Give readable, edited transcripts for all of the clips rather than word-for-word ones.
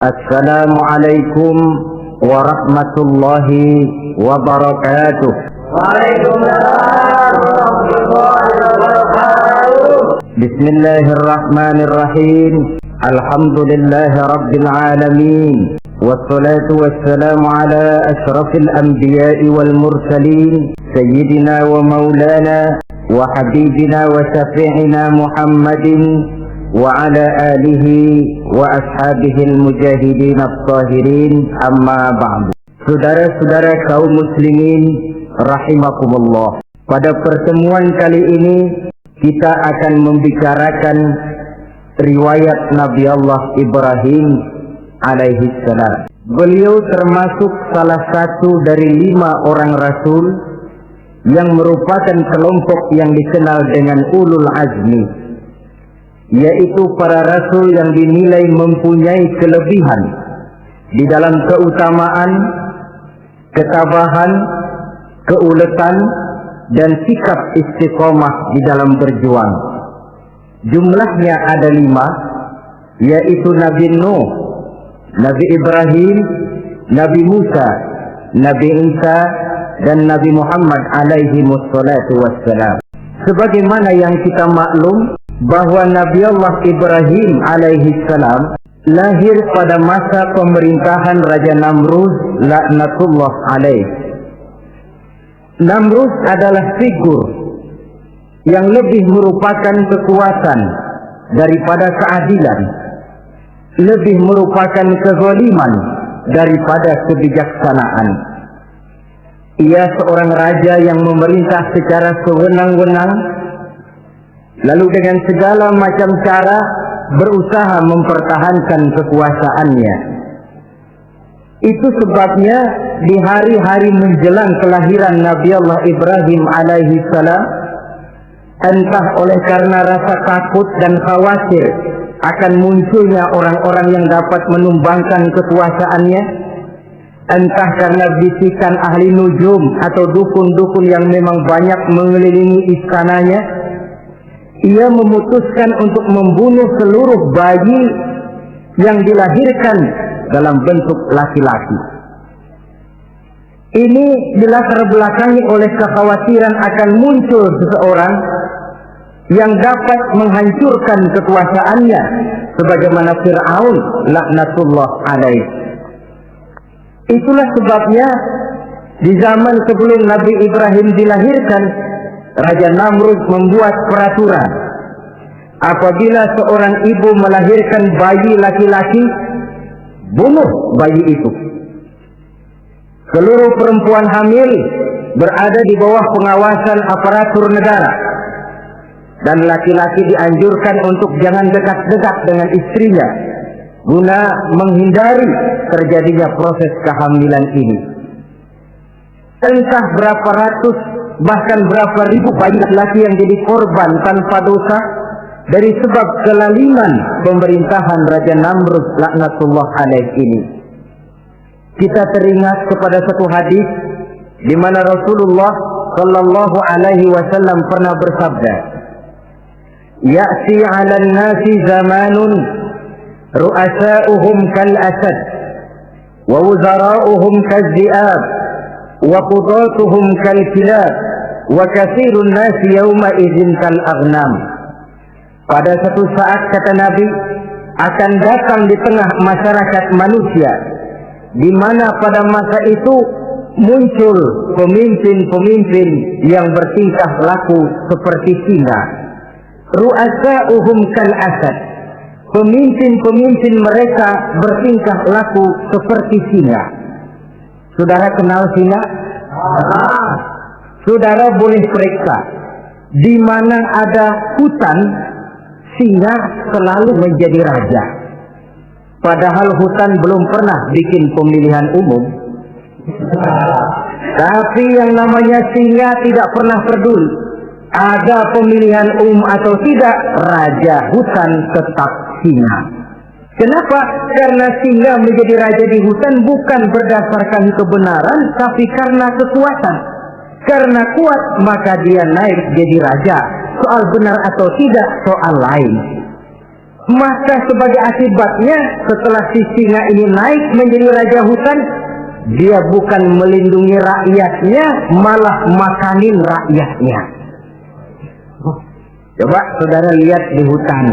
Assalamualaikum warahmatullahi wabarakatuh. Waalaikumsalam warahmatullahi wabarakatuh. Bismillahirrahmanirrahim. Alhamdulillahi rabbil alamin. Wassalatu wassalamu ala ashrafil anbiya'i wal mursalin. Sayyidina wa maulana wa habibina wa syafi'ina Muhammadin wa ala alihi wa ashabihil mujahidin at-tahirin, amma ba'du. Saudara-saudara kaum muslimin rahimakumullah, pada pertemuan kali ini kita akan membicarakan riwayat Nabi Allah Ibrahim alaihi salam. Beliau termasuk salah satu dari 5 orang rasul yang merupakan kelompok yang dikenal dengan ulul azmi, yaitu para rasul yang dinilai mempunyai kelebihan di dalam keutamaan, ketabahan, keuletan, dan sikap istiqomah di dalam berjuang. Jumlahnya ada 5, yaitu Nabi Nuh, Nabi Ibrahim, Nabi Musa, Nabi Isa, dan Nabi Muhammad alaihi wassalatu wassalam. Sebagaimana yang kita maklum bahwa Nabi Allah Ibrahim alaihi salam lahir pada masa pemerintahan Raja Namrud laknatullah alaih. Namrud adalah figur yang lebih merupakan kekuatan daripada keadilan, lebih merupakan kezaliman daripada kebijaksanaan. Ia seorang raja yang memerintah secara sewenang-wenang, lalu dengan segala macam cara berusaha mempertahankan kekuasaannya. Itu sebabnya di hari-hari menjelang kelahiran Nabi Allah Ibrahim alaihi salam, entah oleh karena rasa takut dan khawatir akan munculnya orang-orang yang dapat menumbangkan kekuasaannya, entah karena bisikan ahli nujum atau dukun-dukun yang memang banyak mengelilingi istananya, ia memutuskan untuk membunuh seluruh bayi yang dilahirkan dalam bentuk laki-laki. Ini dilatar belakangi oleh kekhawatiran akan muncul seseorang yang dapat menghancurkan kekuasaannya, sebagaimana Fir'aun laknatullah alaih. Itulah sebabnya di zaman sebelum Nabi Ibrahim dilahirkan, Raja Namrud membuat peraturan, apabila seorang ibu melahirkan bayi laki-laki, bunuh bayi itu. Seluruh perempuan hamil berada di bawah pengawasan aparatur negara, dan laki-laki dianjurkan untuk jangan dekat-dekat dengan istrinya guna menghindari terjadinya proses kehamilan ini. Entah berapa ratus bahkan berapa ribu bayi laki-laki yang jadi korban tanpa dosa dari sebab kelaliman pemerintahan Raja Namrud laknatullah alaih ini. Kita teringat kepada satu hadis di mana Rasulullah sallallahu alaihi wasallam pernah bersabda, "Ya'ti 'alan nasi zamanun ru'asa'uhum kal asad wa wuzara'uhum kal zi'ab wa qudatuhum kal kilab wa katsirun nasi yawma idzin kal aghnam." Pada satu saat, kata Nabi, akan datang di tengah masyarakat manusia di mana pada masa itu muncul pemimpin-pemimpin yang bertingkah laku seperti singa. Ru'asa'uhum kal asad, pemimpin-pemimpin mereka bertingkah laku seperti singa. Saudara kenal singa? Saudara boleh periksa, di mana ada hutan, singa selalu menjadi raja. Padahal hutan belum pernah bikin pemilihan umum. Tapi yang namanya singa tidak pernah peduli ada pemilihan umum atau tidak, raja hutan tetap singa. Kenapa? Karena singa menjadi raja di hutan bukan berdasarkan kebenaran, tapi karena kekuatan. Karena kuat maka dia naik jadi raja. Soal benar atau tidak soal lain. Maka sebagai akibatnya setelah si singa ini naik menjadi raja hutan, dia bukan melindungi rakyatnya, malah makanin rakyatnya. Coba saudara lihat di hutan,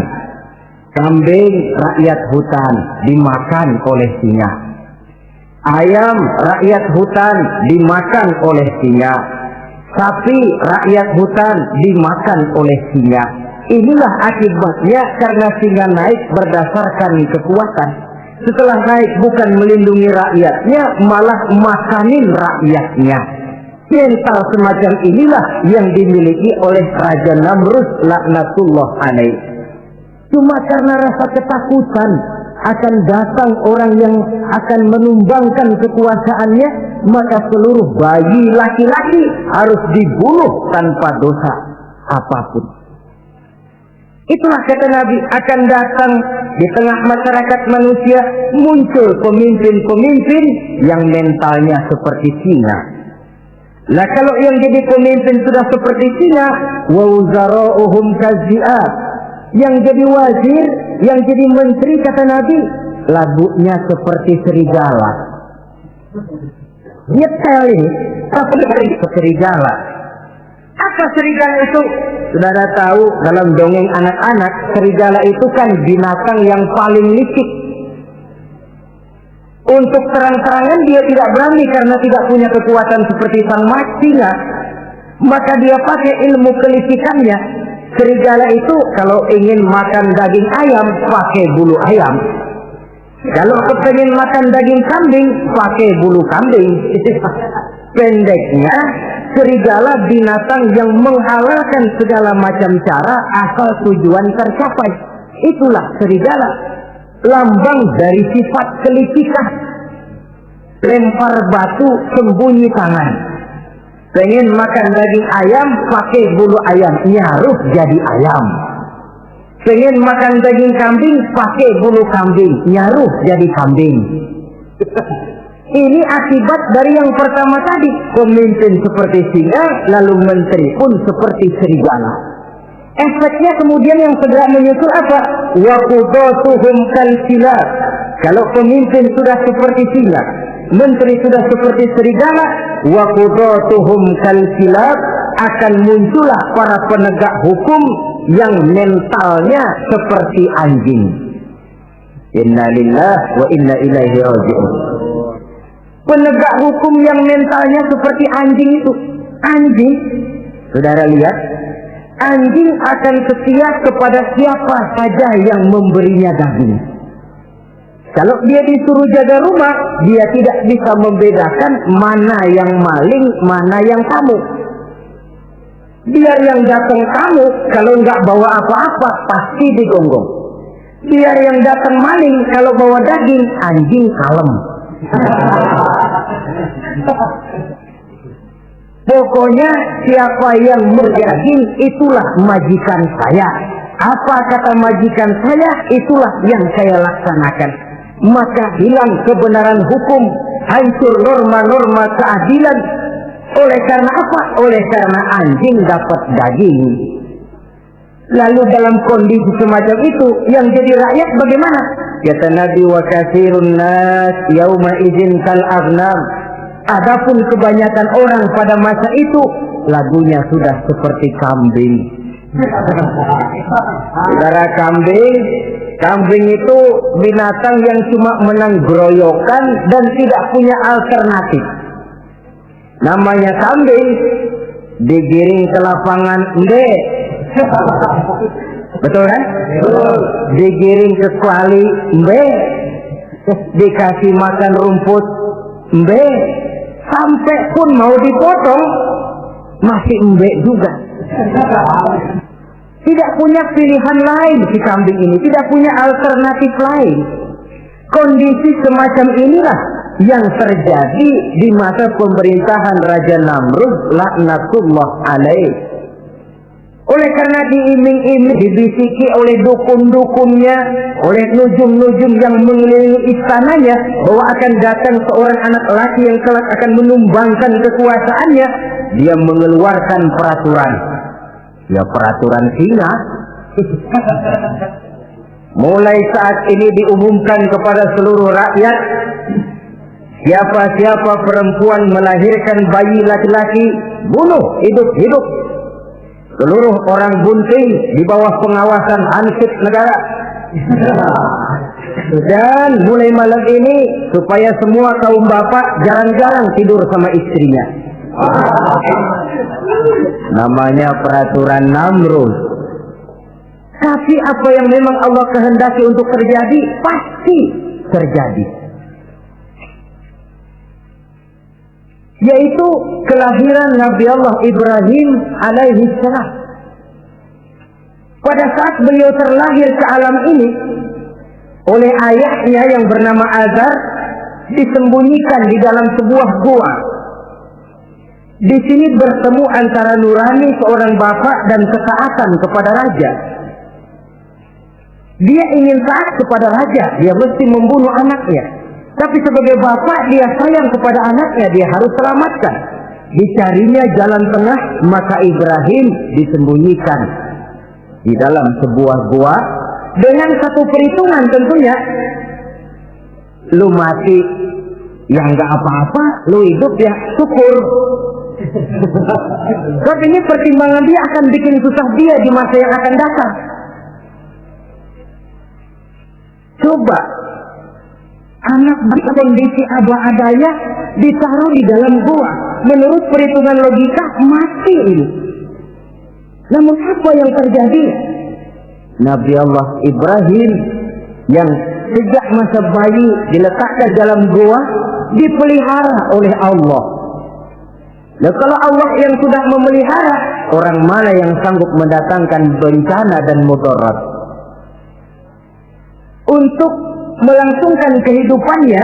kambing rakyat hutan dimakan oleh singa, ayam rakyat hutan dimakan oleh singa, sapi rakyat hutan dimakan oleh singa. Inilah akibatnya karena singa naik berdasarkan kekuatan. Setelah naik bukan melindungi rakyatnya, malah makanin rakyatnya. Mental semacam inilah yang dimiliki oleh Raja Namrud laknatullah alaih. Cuma karena rasa ketakutan akan datang orang yang akan menumbangkan kekuasaannya, maka seluruh bayi laki-laki harus dibunuh tanpa dosa apapun. Itulah kata Nabi, akan datang di tengah masyarakat manusia muncul pemimpin-pemimpin yang mentalnya seperti singa. Lah kalau yang jadi pemimpin sudah seperti singa, wa wuzara'uhum kazi'ab, yang jadi wazir, yang jadi menteri kata Nabi, lagunya seperti serigala. Nyetel ini, apa serigala? Apa serigala itu? Saudara tahu dalam dongeng anak-anak, serigala itu kan binatang yang paling licik. Untuk terang-terangan dia tidak berani karena tidak punya kekuatan seperti sang singa. Maka dia pakai ilmu kelicikannya. Serigala itu kalau ingin makan daging ayam, pakai bulu ayam. Kalau kepengen makan daging kambing, pakai bulu kambing. Pendeknya, serigala binatang yang menghalalkan segala macam cara asal tujuan tercapai. Itulah serigala, lambang dari sifat kelicikan. Lempar batu, sembunyi tangan. Pengen makan daging ayam, pakai bulu ayam, nyaruh jadi ayam. Pengen makan daging kambing, pakai bulu kambing, nyaruh jadi kambing. Ini akibat dari yang pertama tadi, pemimpin seperti singa, lalu menteri pun seperti serigala. Efeknya kemudian yang segera menyusul apa? Wa qudatuhum kalsilab. Kalau pemimpin sudah seperti singa, menteri sudah seperti serigala, wa qudatuhum kalsilab, akan muncullah para penegak hukum yang mentalnya seperti anjing. Inna lillahi wa inna ilaihi raji'un. Penegak hukum yang mentalnya seperti anjing itu. Anjing, saudara lihat, anjing akan setia kepada siapa saja yang memberinya daging. Kalau dia disuruh jaga rumah, dia tidak bisa membedakan mana yang maling, mana yang tamu. Biar yang datang tamu, kalau nggak bawa apa-apa, pasti digonggong. Biar yang datang maling, kalau bawa daging, anjing kalem. Pokoknya siapa yang berdaging, itulah majikan saya. Apa kata majikan saya, itulah yang saya laksanakan. Maka hilang kebenaran hukum, hancur norma-norma keadilan. Oleh karena apa? Oleh karena anjing dapat daging. Lalu dalam kondisi semacam itu, yang jadi rakyat bagaimana? Kata Nabi, wa katsirun nas yauma idzin kal aghnam. Adapun kebanyakan orang pada masa itu, lagunya sudah seperti kambing. Saudara, kambing itu binatang yang cuma menang groyokan dan tidak punya alternatif. Namanya kambing, digiring ke lapangan ende. Betul kan? Digiring ke kuali mbe, dikasih makan rumput mbe, sampai pun mau dipotong masih mbe juga. Tidak punya pilihan lain si kambing ini, tidak punya alternatif lain. Kondisi semacam inilah yang terjadi di masa pemerintahan Raja Namrud laknatullah alaih. Oleh karena diiming-iming, dibisiki oleh dukun-dukunnya, oleh nujum-nujum yang mengelilingi istananya, bahwa akan datang seorang anak laki yang kelak akan menumbangkan kekuasaannya, dia mengeluarkan peraturan. Ya peraturan singa. mulai saat ini diumumkan kepada seluruh rakyat, siapa-siapa perempuan melahirkan bayi laki-laki, bunuh hidup-hidup. Seluruh orang bunting di bawah pengawasan Hansip negara. Dan mulai malam ini, supaya semua kaum bapak jarang-jarang tidur sama istrinya. Namanya peraturan Namrud. Tapi apa yang memang Allah kehendaki untuk terjadi, pasti terjadi. Yaitu kelahiran Nabi Allah Ibrahim alaihi salam. Pada saat beliau terlahir ke alam ini oleh ayahnya yang bernama Azar, disembunyikan di dalam sebuah gua. Di sini bertemu antara nurani seorang bapak dan ketaatan kepada raja. Dia ingin taat kepada raja, dia mesti membunuh anaknya. Tapi sebagai bapak, dia sayang kepada anaknya, dia harus selamatkan. Dicarinya jalan tengah, maka Ibrahim disembunyikan di dalam sebuah gua dengan satu perhitungan tentunya. Lu mati, ya nggak apa-apa. Lu hidup, ya syukur. Sebab ini pertimbangan dia akan bikin susah dia di masa yang akan datang. Coba anak berkondisi apa adanya ditaruh di dalam gua, menurut perhitungan logika mati ini. Namun apa yang terjadi? Nabi Allah Ibrahim yang sejak masa bayi diletakkan dalam gua dipelihara oleh Allah. Nah, kalau Allah yang sudah memelihara, orang mana yang sanggup mendatangkan bencana dan mudarat? Untuk melangsungkan kehidupannya,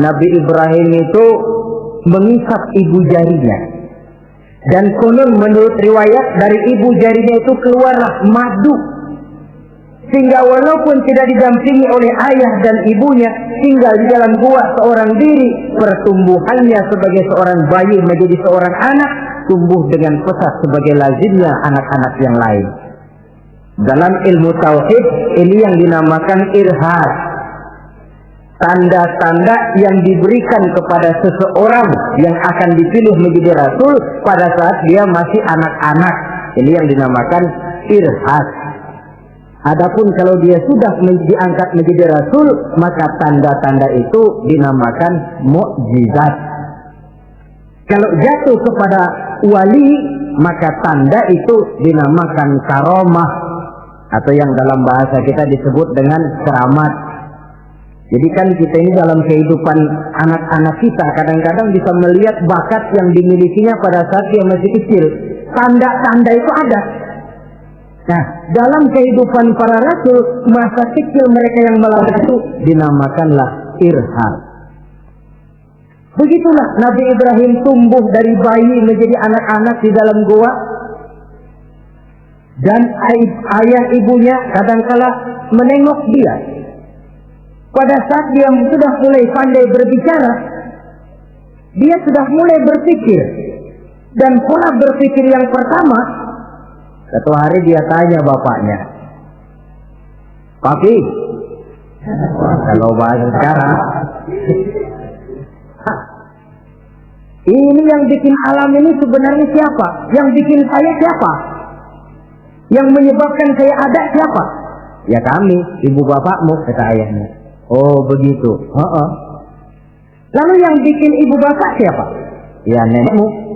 Nabi Ibrahim itu mengisap ibu jarinya. Dan konon menurut riwayat dari ibu jarinya itu keluarlah madu. Sehingga walaupun tidak didampingi oleh ayah dan ibunya, tinggal di dalam gua seorang diri, pertumbuhannya sebagai seorang bayi menjadi seorang anak, tumbuh dengan pesat sebagai lazimnya anak-anak yang lain. Dalam ilmu tauhid ini yang dinamakan irhad. Tanda-tanda yang diberikan kepada seseorang yang akan dipilih menjadi rasul pada saat dia masih anak-anak. Ini yang dinamakan irhad. Adapun kalau dia sudah diangkat menjadi rasul, maka tanda-tanda itu dinamakan mukjizat. Kalau jatuh kepada wali, maka tanda itu dinamakan karomah, atau yang dalam bahasa kita disebut dengan keramat. Jadi kan kita ini dalam kehidupan anak-anak kita kadang-kadang bisa melihat bakat yang dimilikinya pada saat dia masih kecil. Tanda-tanda itu ada. Nah, dalam kehidupan para rasul, masa kecil mereka yang melakukan itu dinamakanlah irham. Begitulah Nabi Ibrahim tumbuh dari bayi menjadi anak-anak di dalam gua. Dan ayah ibunya kadangkala menengok dia. Pada saat dia sudah mulai pandai berbicara, dia sudah mulai berpikir. Dan pola berpikir yang pertama, satu hari dia tanya bapaknya, "Papi," kalau bahasa sekarang, "ini yang bikin alam ini sebenarnya siapa? Yang bikin saya siapa? Yang menyebabkan saya ada siapa?" "Ya kami, ibu bapakmu," kata ayahnya. "Oh begitu." "Lalu yang bikin ibu bapak siapa?" "Ya nenekmu.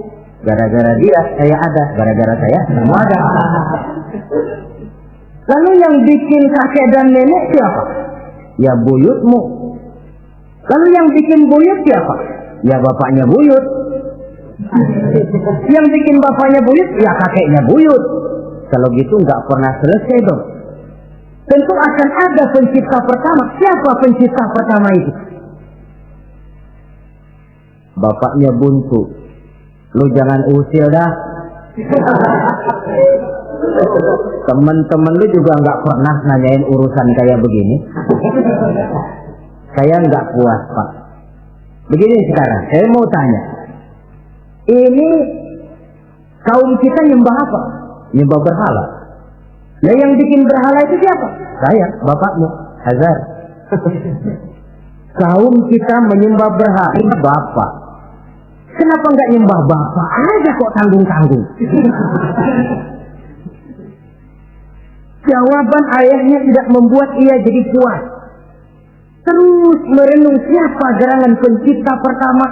Gara-gara dia saya ada, gara-gara saya kamu ada." "Lalu yang bikin kakek dan nenek siapa?" "Ya buyutmu." "Lalu yang bikin buyut siapa?" "Ya bapaknya buyut." "Yang bikin bapaknya buyut?" "Ya kakeknya buyut." Kalau gitu nggak pernah selesai dong. Tentu akan ada pencipta pertama. Siapa pencipta pertama itu? "Bapaknya buntu." "Lu jangan usil dah. Temen-temen lu juga nggak pernah nanyain urusan kayak begini." "Saya nggak puas, Pak. Begini sekarang, saya mau tanya. Ini kaum kita nyembah apa?" "Nyembah berhala." Nah, yang bikin berhala itu siapa? Saya, bapakmu, Hazar. Kaum kita menyembah berhala, ini bapak. Kenapa nggak nyembah bapak aja kok tanggung-tanggung? Jawaban ayahnya tidak membuat ia jadi puas. Terus merenung siapa gerangan pencipta pertama,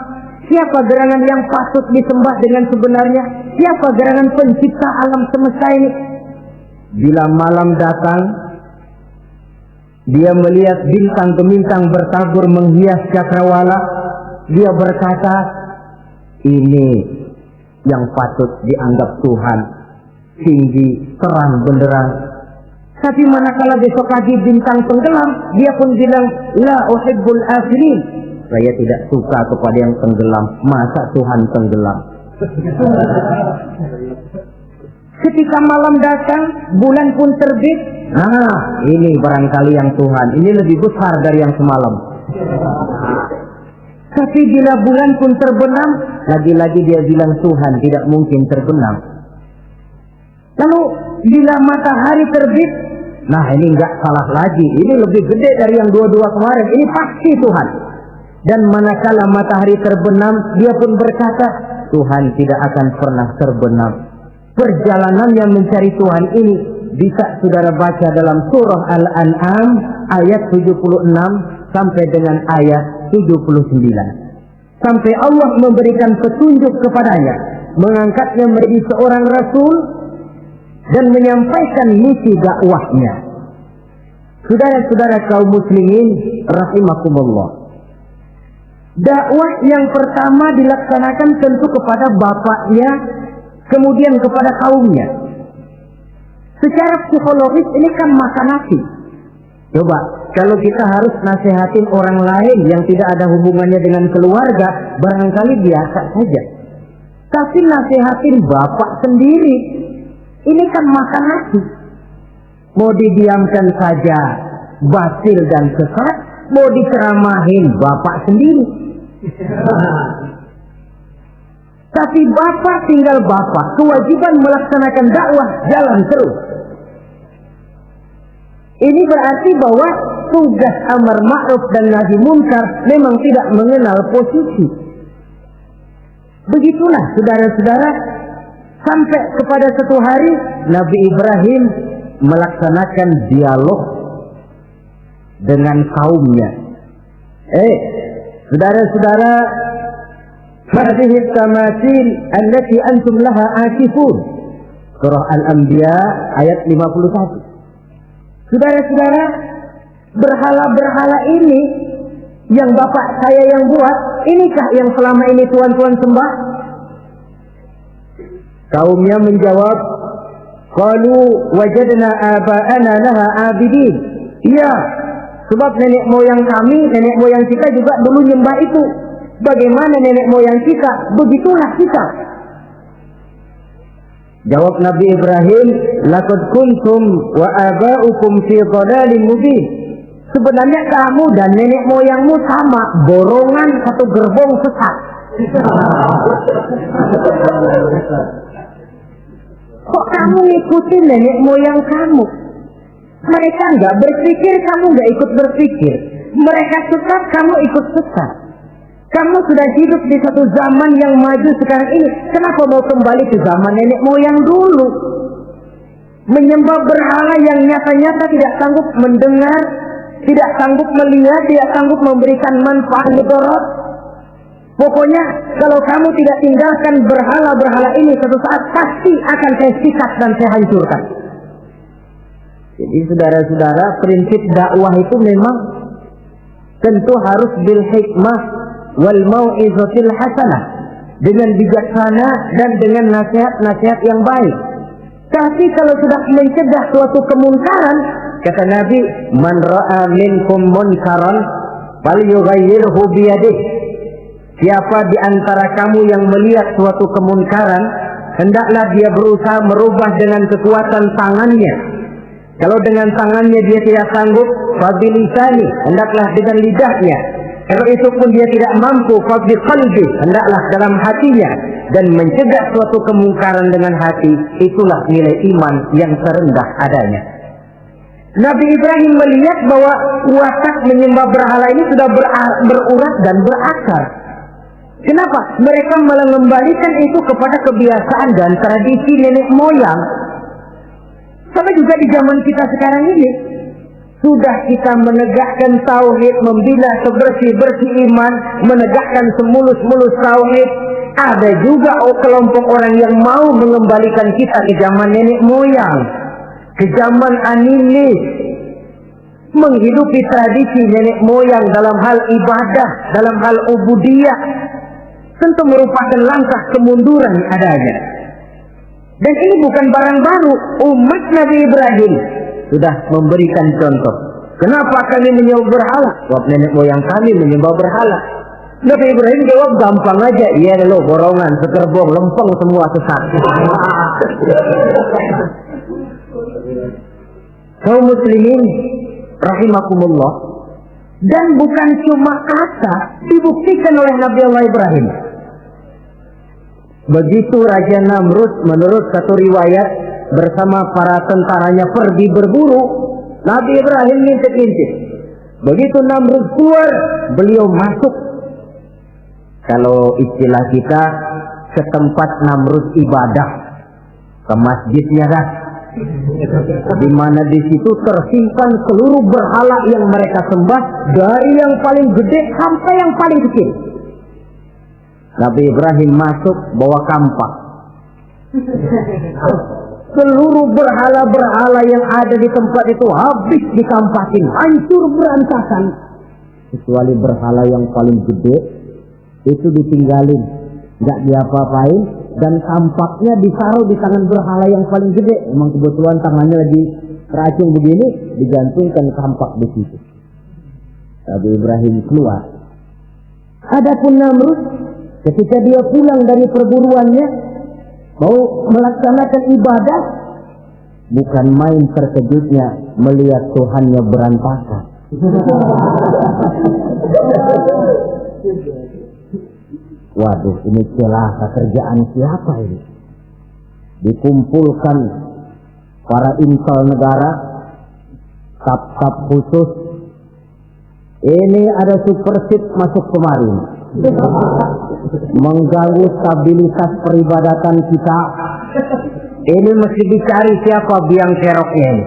siapa gerangan yang patut disembah dengan sebenarnya, siapa gerangan pencipta alam semesta ini. Bila malam datang, dia melihat bintang-bintang bertabur menghias cakrawala, dia berkata, ini yang patut dianggap Tuhan, tinggi, terang benderang. Tapi manakala besok lagi bintang tenggelam, dia pun bilang, la uhibbul afilin. Saya tidak suka kepada yang tenggelam. Masa Tuhan tenggelam? Ketika malam datang, bulan pun terbit. Nah, ini barangkali yang Tuhan. Ini lebih besar dari yang semalam. Tapi bila bulan pun terbenam, lagi-lagi dia bilang Tuhan tidak mungkin terbenam. Lalu bila matahari terbit, nah ini enggak salah lagi. Ini lebih gede dari yang dua-dua kemarin. Ini pasti Tuhan. Dan manakala matahari terbenam, dia pun berkata, Tuhan tidak akan pernah terbenam. Perjalanan yang mencari Tuhan ini bisa saudara baca dalam surah Al-An'am ayat 76 sampai dengan ayat 79. Sampai Allah memberikan petunjuk kepadanya, mengangkatnya menjadi seorang rasul dan menyampaikan misi dakwahnya. Saudara-saudara kaum muslimin rahimakumullah. Dakwah yang pertama dilaksanakan tentu kepada bapaknya, kemudian kepada kaumnya. Secara psikologis ini kan makan nasi. Coba, kalau kita harus nasihatin orang lain yang tidak ada hubungannya dengan keluarga, barangkali biasa saja. Tapi nasihatin bapak sendiri, ini kan makan nasi. Mau didiamkan saja, batil dan sesat. Mau diceramahin bapak sendiri. Tapi bapak tinggal bapak, kewajiban melaksanakan dakwah jalan terus. Ini berarti bahwa tugas amar ma'ruf dan nahi munkar memang tidak mengenal posisi. Begitulah saudara-saudara, sampai kepada satu hari Nabi Ibrahim melaksanakan dialog dengan kaumnya. Saudara-saudara, hadhihi tamathil allati antum laha akifun. Surah Al-Anbiya ayat 51. Saudara-saudara, berhala-berhala ini yang bapak saya yang buat, inikah yang selama ini tuan-tuan sembah? Kaumnya menjawab, qalu wajadna aba'ana laha abidin. Iya, sebab nenek moyang kami, nenek moyang kita juga dulu nyembah itu. Bagaimana nenek moyang kita, begitulah kita. Jawab Nabi Ibrahim, laqad kuntum wa aba'ukum fi dhalalin mubin. Sebenarnya kamu dan nenek moyangmu sama, borongan satu gerbong sesat. Kok kamu ngikutin nenek moyang kamu? Mereka nggak berpikir, kamu nggak ikut berpikir. Mereka sesat, kamu ikut sesat. Kamu sudah hidup di satu zaman yang maju sekarang ini. Kenapa mau kembali ke zaman nenek moyang dulu? Menyembah berhala yang nyata-nyata tidak sanggup mendengar, tidak sanggup melihat, tidak sanggup memberikan manfaat mudarat. Pokoknya kalau kamu tidak tinggalkan berhala-berhala ini, satu saat pasti akan saya sikat dan saya hancurkan. Jadi saudara-saudara, prinsip dakwah itu memang tentu harus bil hikmah wal mau'izatil hasanah, dengan bijaksana dan dengan nasihat-nasihat yang baik. Tapi kalau sudah mencegah suatu kemungkaran, kata Nabi, man ra'a minkum munkaran falyughayyirhu biyadihi. Siapa di antara kamu yang melihat suatu kemungkaran, hendaklah dia berusaha merubah dengan kekuatan tangannya. Kalau dengan tangannya dia tidak sanggup, fabilisani, hendaklah dengan lidahnya. Kalau itu pun dia tidak mampu, fadli qalbi, hendaklah dalam hatinya, dan mencegah suatu kemungkaran dengan hati, itulah nilai iman yang terendah adanya. Nabi Ibrahim melihat bahwa watak menyembah berhala ini sudah berurat dan berakar. Kenapa? Mereka mengembalikan itu kepada kebiasaan dan tradisi nenek moyang. Sama juga di zaman kita sekarang ini. Sudah kita menegakkan tauhid, membina sebersih-bersih iman, menegakkan semulus-mulus tauhid. Ada juga kelompok orang yang mau mengembalikan kita ke zaman nenek moyang, ke zaman animis, menghidupi tradisi nenek moyang dalam hal ibadah, dalam hal ubudiyah. Tentu merupakan langkah kemunduran adanya. Dan ini bukan barang baru. Umat Nabi Ibrahim sudah memberikan contoh. Kenapa kami menyembah berhala? Sebab nenek moyang kami menyembah berhala. Nabi Ibrahim jawab gampang aja. Iya lo borongan, sekerbong, lempeng semua sesat. Kaum muslimin rahimakumullah. Dan bukan cuma kata, dibuktikan oleh Nabi Allah Ibrahim. Begitu Raja Namrud menurut satu riwayat bersama para tentaranya pergi berburu, Nabi Ibrahim ngintip-ngintip. Begitu Namrud keluar, beliau masuk. Kalau istilah kita, ke tempat Namrud ibadah, ke masjidnya dah. Di mana di situ tersimpan seluruh berhala yang mereka sembah, dari yang paling gede sampai yang paling kecil. Nabi Ibrahim masuk bawa kampak. Seluruh berhala-berhala yang ada di tempat itu habis dikampakin, hancur berantakan. Kecuali berhala yang paling gede, itu ditinggalin, nggak diapa-apain, dan kampaknya ditaruh di tangan berhala yang paling gede. Memang kebetulan tangannya lagi teracung begini, digantungkan kampak di situ. Nabi Ibrahim keluar. Adapun Namrud, ketika dia pulang dari perburuannya, mau melaksanakan ibadah, bukan main terkejutnya melihat Tuhannya berantakan. Waduh, ini celaka kerjaan siapa ini? Dikumpulkan para intel negara, staf-staf khusus. Ini ada supersip masuk kemarin, mengganggu stabilitas peribadatan kita. Ini mesti dicari siapa biang keroknya ini.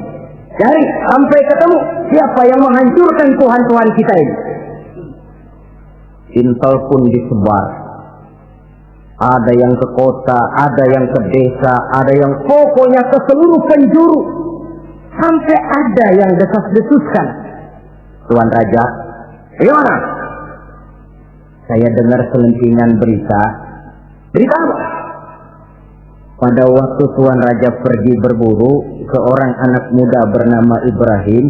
Cari sampai ketemu siapa yang menghancurkan Tuhan-Tuhan kita ini. Intel pun disebar. Ada yang ke kota, ada yang ke desa, ada yang pokoknya ke seluruh penjuru. Sampai ada yang desas-desuskan. Tuan Raja, gimana? Saya dengar selentingan berita. Berita apa? Pada waktu Tuan Raja pergi berburu, seorang anak muda bernama Ibrahim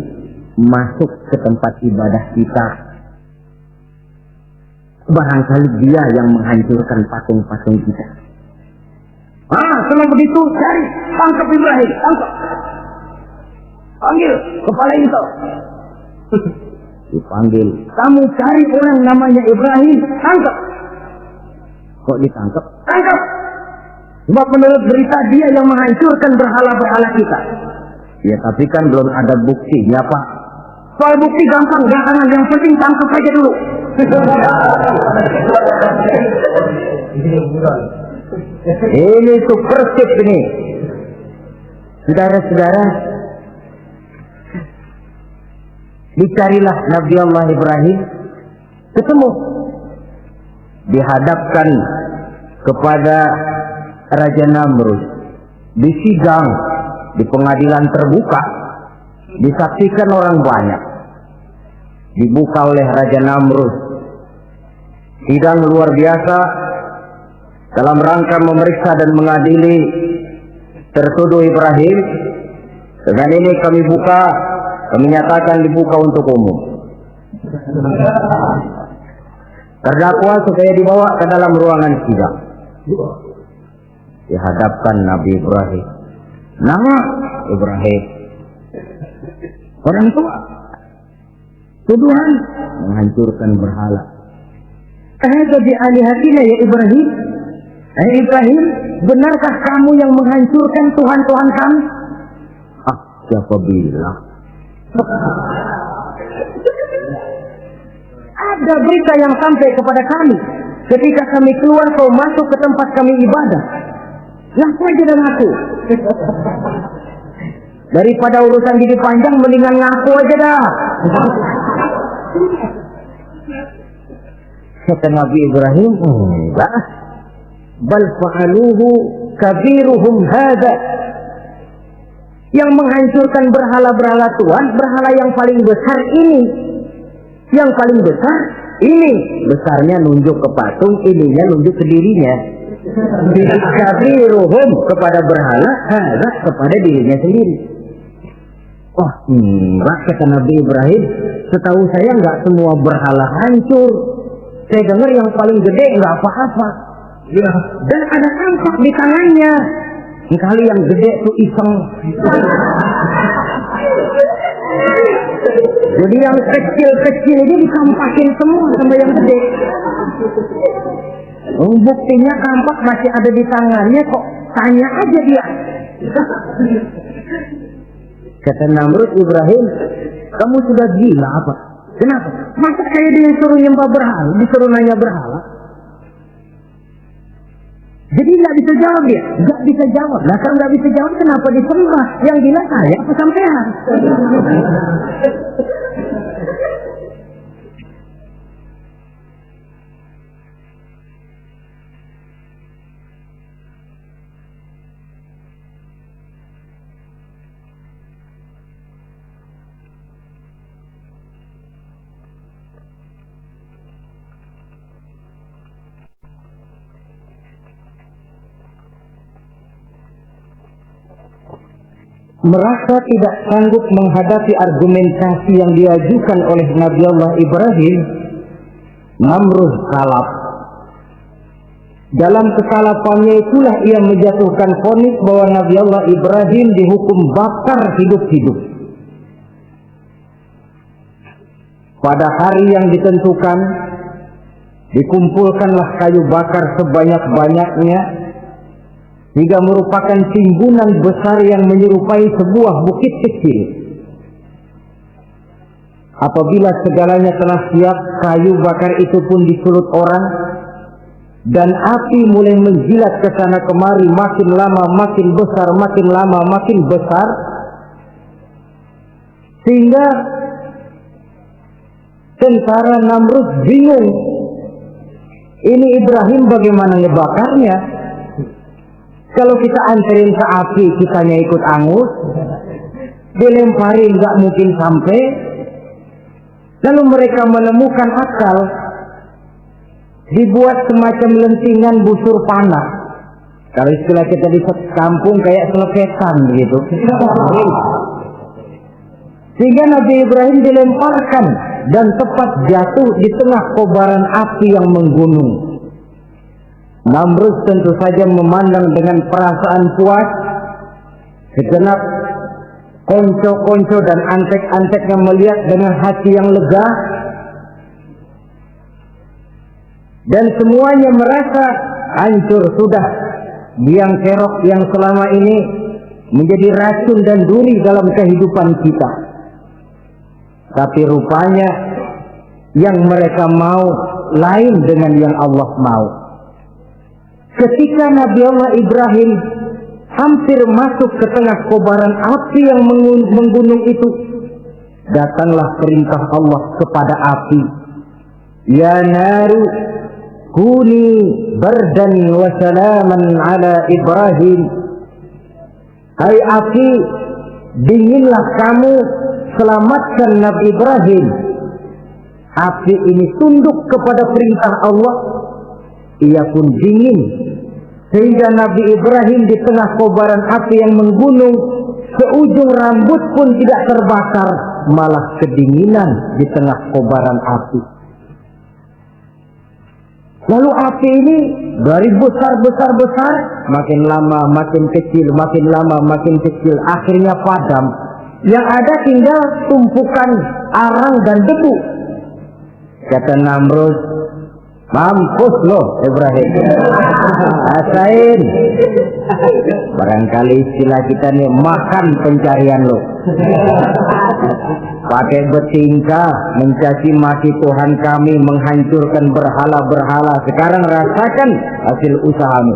masuk ke tempat ibadah kita. Barangkali dia yang menghancurkan patung-patung kita. Kalau begitu cari, tangkap Ibrahim, tangkap. Panggil kepala intel. Dipanggil, kamu cari orang namanya Ibrahim, tangkap. Kok ditangkap? Tangkap. Sebab menurut berita dia yang menghancurkan berhala-berhala kita. Ya tapi kan belum ada buktinya Pak. Soal bukti gampang, jangan, yang penting tangkap aja dulu. Ini supersip ini. Saudara-saudara, dicarilah Nabi Allah Ibrahim, ketemu, dihadapkan kepada Raja Namrud, disidang di pengadilan terbuka, disaksikan orang banyak, dibuka oleh Raja Namrud. Sidang luar biasa dalam rangka memeriksa dan mengadili tertuduh Ibrahim. Dengan ini kami buka, kami nyatakan dibuka untuk umum. Terdakwa supaya dibawa ke dalam ruangan sidang. Dihadapkan Nabi Ibrahim. Nama Ibrahim. Orang tua. tuduhan menghancurkan berhala. Hadza bi alihatina ya Ibrahim. Ibrahim, benarkah kamu yang menghancurkan Tuhan-Tuhan kami? Siapa bilang? Ada berita yang sampai kepada kami. Ketika kami keluar, kau masuk ke tempat kami ibadah. Ngaku aja dan ngaku. Daripada urusan gigi panjang, mendingan ngaku aja dah. Kata Nabi Ibrahim, enggak. Bal fa'aluhu kabiruhum hadha. Yang menghancurkan berhala-berhala Tuhan, berhala yang paling besar ini. Yang paling besar ini. Besarnya nunjuk ke patung, ininya nunjuk ke dirinya. Kabiruhum kepada berhala, hadha kepada dirinya sendiri. Oh enggak, kata Nabi Ibrahim. Setahu saya enggak semua berhala hancur. Saya dengar yang paling gede enggak apa-apa. Ya, dan ada kampak di tangannya. Kali yang gede tuh iseng. Jadi yang kecil-kecil ini dikampakin semua sama yang gede. Buktinya kampak masih ada di tangannya, kok tanya aja dia. Kata Namrud, Ibrahim, kamu sudah gila apa? Kenapa? Masa kayak dia disuruh nyembah berhala, disuruh nanya berhala? Jadi nggak bisa jawab dia, nggak bisa jawab. Nah kalau nggak bisa jawab, kenapa disembah? Yang gila saya apa sampean? Merasa tidak sanggup menghadapi argumentasi yang diajukan oleh Nabi Allah Ibrahim, Namrud kalap. Dalam kesalapannya itulah ia menjatuhkan vonis bahwa Nabi Allah Ibrahim dihukum bakar hidup-hidup. Pada hari yang ditentukan, dikumpulkanlah kayu bakar sebanyak-banyaknya, hingga merupakan timbunan besar yang menyerupai sebuah bukit kecil. Apabila segalanya telah siap, kayu bakar itu pun disulut orang, dan api mulai menjilat ke sana kemari, makin lama makin besar, makin lama makin besar, sehingga tentara Namrud bingung. Ini Ibrahim bagaimana ngebakarnya? Kalau kita anterin ke api, kitanya ikut angus, dilemparin nggak mungkin sampai. Lalu mereka menemukan akal, dibuat semacam lentingan busur panah. Kalau istilah kita di kampung kayak selepetan gitu. Sehingga Nabi Ibrahim dilemparkan dan tepat jatuh di tengah kobaran api yang menggunung. Namrud tentu saja memandang dengan perasaan puas. Segenap konco-konco dan antek-anteknya melihat dengan hati yang lega, dan semuanya merasa hancur sudah biang kerok yang selama ini menjadi racun dan duri dalam kehidupan kita. Tapi rupanya yang mereka mau lain dengan yang Allah mau. Ketika Nabi Allah Ibrahim hampir masuk ke tengah kobaran api yang menggunung itu, datanglah perintah Allah kepada api. Ya naru kuni bardan wa salaman ala Ibrahim. Hai api, dinginlah kamu, selamatkan Nabi Ibrahim. Api ini tunduk kepada perintah Allah, ia pun dingin, sehingga Nabi Ibrahim di tengah kobaran api yang menggunung, seujung rambut pun tidak terbakar, malah kedinginan di tengah kobaran api. Lalu api ini dari besar, makin lama makin kecil, makin lama makin kecil, akhirnya padam. Yang ada tinggal tumpukan arang dan debu. Kata Namrud, mampus loh Ibrahim. Rasain. Barangkali istilah kita nih, makan pencarian lo. Pakai bertingkah mencaci maki Tuhan kami, menghancurkan berhala-berhala. Sekarang rasakan hasil usahamu.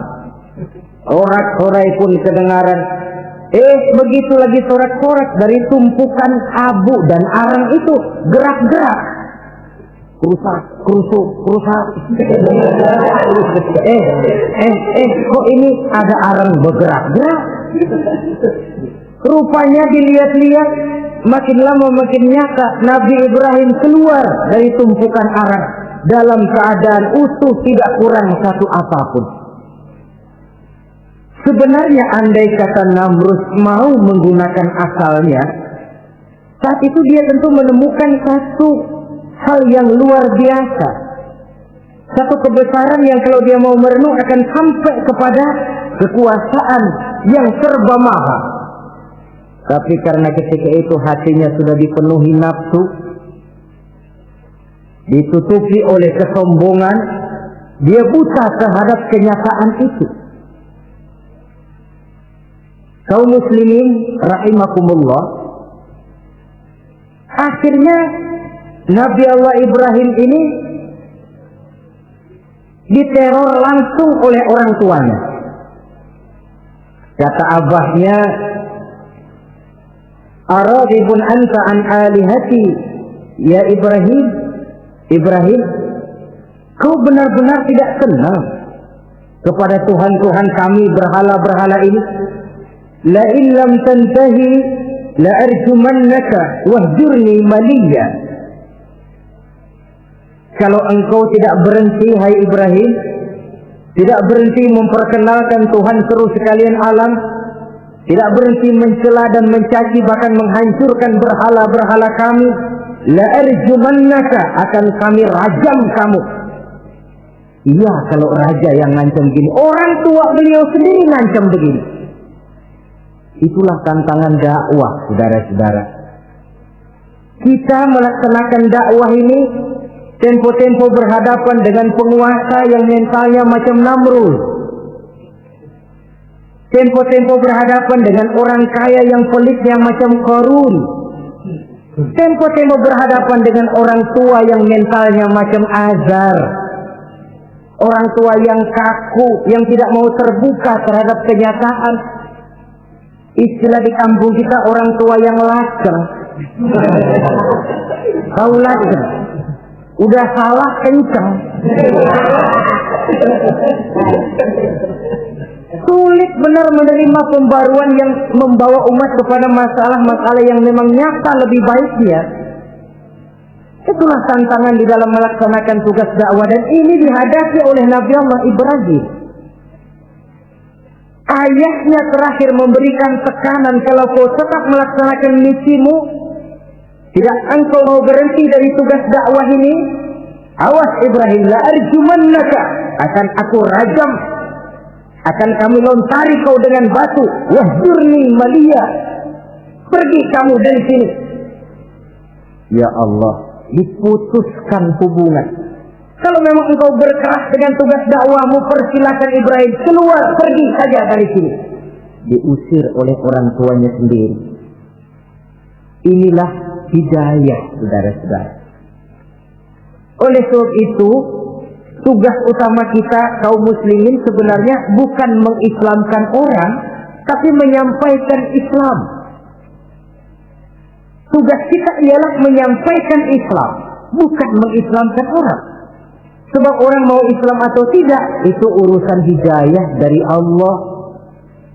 Sorak-sorai pun kedengaran. Begitu lagi sorak-sorak dari tumpukan abu dan arang itu gerak-gerak. Kerusak. Kok ini ada arang bergerak-gerak? Rupanya dilihat-lihat, makin lama makin nyata. Nabi Ibrahim keluar dari tumpukan arang dalam keadaan utuh, tidak kurang satu apapun. Sebenarnya andai kata Namrud mau menggunakan akalnya, saat itu dia tentu menemukan satu hal yang luar biasa, satu kebesaran yang kalau dia mau merenung akan sampai kepada kekuasaan yang serba maha. Tapi karena ketika itu hatinya sudah dipenuhi nafsu, ditutupi oleh kesombongan, dia buta terhadap kenyataan itu. Kaum muslimin rahimakumullah, akhirnya Nabi Allah Ibrahim ini diteror langsung oleh orang tuanya. Kata abahnya, "Aradibun anta an alihati ya Ibrahim? Ibrahim, kau benar-benar tidak senang kepada Tuhan-Tuhan kami berhala-berhala ini? La illam tantahi la arjumannaka wahjurni maliya." Kalau engkau tidak berhenti, hai Ibrahim, tidak berhenti memperkenalkan Tuhan seru sekalian alam, tidak berhenti mencela dan mencaci bahkan menghancurkan berhala-berhala kami, la arjumannaka, akan kami rajam kamu. Iya, kalau raja yang ngancam begini, orang tua beliau sendiri ngancam begini. Itulah tantangan dakwah, saudara-saudara. Kita melaksanakan dakwah ini tempo-tempo berhadapan dengan penguasa yang mentalnya macam Namrud. Tempo-tempo berhadapan dengan orang kaya yang pelitnya macam Qarun. Tempo-tempo berhadapan dengan orang tua yang mentalnya macam Azar. Orang tua yang kaku, yang tidak mau terbuka terhadap kenyataan. Istilah di kampung kita, orang tua yang laceng. Tahu laceng? Udah salah kencang. Sulit benar menerima pembaruan yang membawa umat kepada masalah-masalah yang memang nyata lebih baiknya. Itulah tantangan di dalam melaksanakan tugas dakwah, dan ini dihadapi oleh Nabi Allah Ibrahim. Ayahnya terakhir memberikan tekanan, kalau kau tetap melaksanakan misimu, tidak engkau mau berhenti dari tugas dakwah ini, awas Ibrahim, la arjumannaka, akan aku rajam, akan kami lontari kau dengan batu, wahjurni maliya, pergi kamu dari sini. Ya Allah, diputuskan hubungan. Kalau memang engkau berkeras dengan tugas dakwahmu, persilakan Ibrahim keluar, pergi saja dari sini. Diusir oleh orang tuanya sendiri. Inilah hidayah, saudara-saudara. Oleh sebab itu, tugas utama kita kaum muslimin sebenarnya bukan mengislamkan orang, tapi menyampaikan Islam. Tugas kita ialah menyampaikan Islam, bukan mengislamkan orang. Sebab orang mau Islam atau tidak, itu urusan hidayah dari Allah.